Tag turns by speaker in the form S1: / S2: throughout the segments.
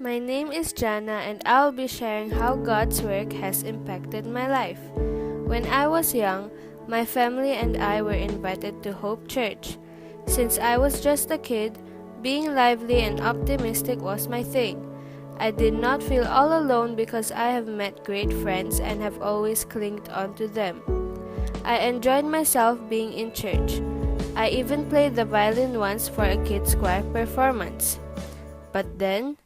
S1: My name is Janna, and I'll be sharing how God's work has impacted my life. When I was young, my family and I were invited to Hope Church. Since I was just a kid, being lively and optimistic was my thing. I did not feel all alone because I have met great friends and have always clinged on to them. I enjoyed myself being in church. I even played the violin once for a kids' choir performance. But then,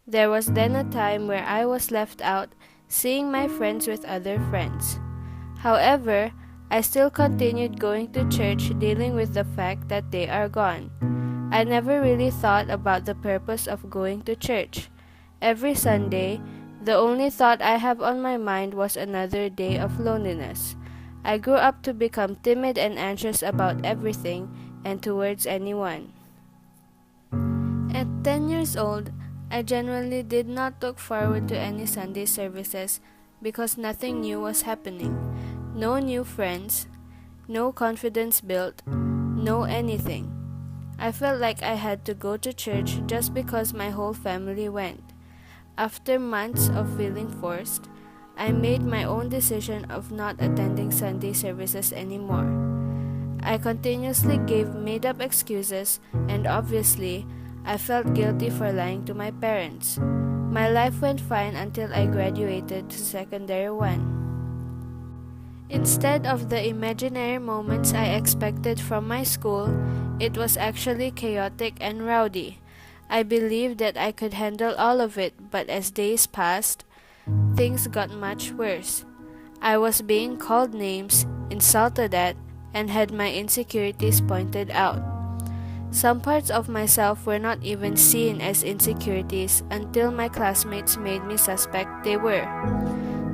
S1: there was then a time where I was left out, seeing my friends with other friends. However, I still continued going to church, dealing with the fact that they are gone. I never really thought about the purpose of going to church. Every Sunday, the only thought I have on my mind was another day of loneliness. I grew up to become timid and anxious about everything and towards anyone. At 10 years old, I genuinely did not look forward to any Sunday services because nothing new was happening. No new friends, no confidence built, no anything. I felt like I had to go to church just because my whole family went. After months of feeling forced, I made my own decision of not attending Sunday services anymore. I continuously gave made-up excuses, and obviously, I felt guilty for lying to my parents. My life went fine until I graduated to secondary 1. Instead of the imaginary moments I expected from my school, it was actually chaotic and rowdy. I believed that I could handle all of it, but as days passed, things got much worse. I was being called names, insulted at, and had my insecurities pointed out. Some parts of myself were not even seen as insecurities until my classmates made me suspect they were.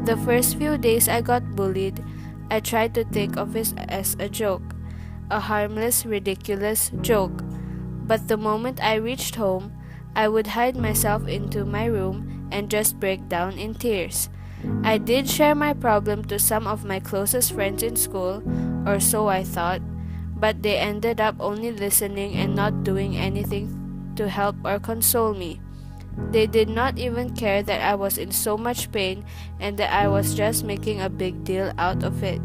S1: The first few days I got bullied, I tried to think of it as a joke, a harmless, ridiculous joke. But the moment I reached home, I would hide myself into my room and just break down in tears. I did share my problem to some of my closest friends in school, or so I thought, but they ended up only listening and not doing anything to help or console me. They did not even care that I was in so much pain and that I was just making a big deal out of it.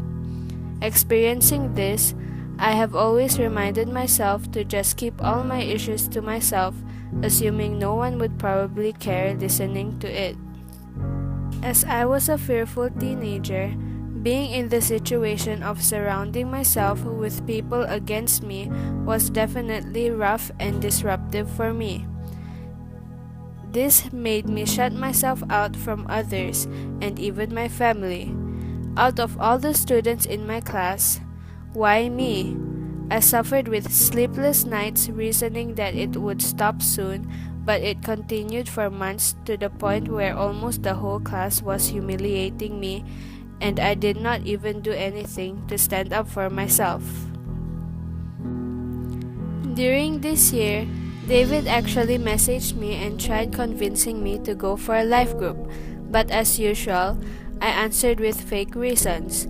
S1: Experiencing this, I have always reminded myself to just keep all my issues to myself, assuming no one would probably care listening to it. As I was a fearful teenager, being in the situation of surrounding myself with people against me was definitely rough and disruptive for me. This made me shut myself out from others and even my family. Out of all the students in my class, why me? I suffered with sleepless nights reasoning that it would stop soon, but it continued for months to the point where almost the whole class was humiliating me, and I did not even do anything to stand up for myself. During this year, David actually messaged me and tried convincing me to go for a life group, but as usual, I answered with fake reasons.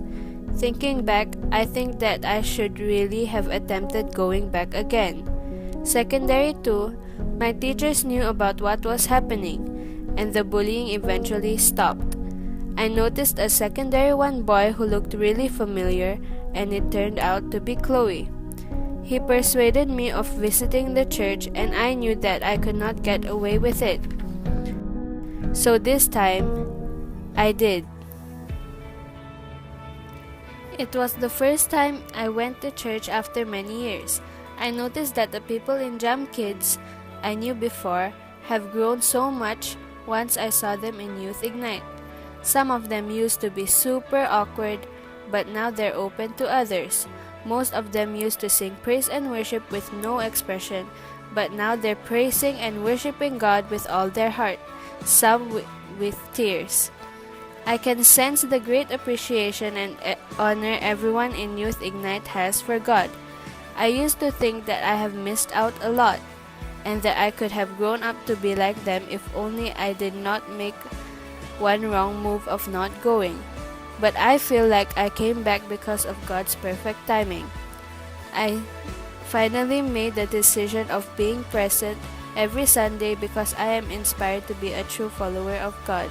S1: Thinking back, I think that I should really have attempted going back again. Secondary 2, my teachers knew about what was happening, and the bullying eventually stopped. I noticed a secondary 1 boy who looked really familiar, and it turned out to be Chloe. He persuaded me of visiting the church, and I knew that I could not get away with it. So this time, I did. It was the first time I went to church after many years. I noticed that the people in Jam Kids I knew before have grown so much once I saw them in Youth Ignite. Some of them used to be super awkward, but now they're open to others. Most of them used to sing praise and worship with no expression, but now they're praising and worshiping God with all their heart, some with tears. I can sense the great appreciation and honor everyone in Youth Ignite has for God. I used to think that I have missed out a lot, and that I could have grown up to be like them if only I did not make one wrong move of not going. But I feel like I came back because of God's perfect timing. I finally made the decision of being present every Sunday because I am inspired to be a true follower of God.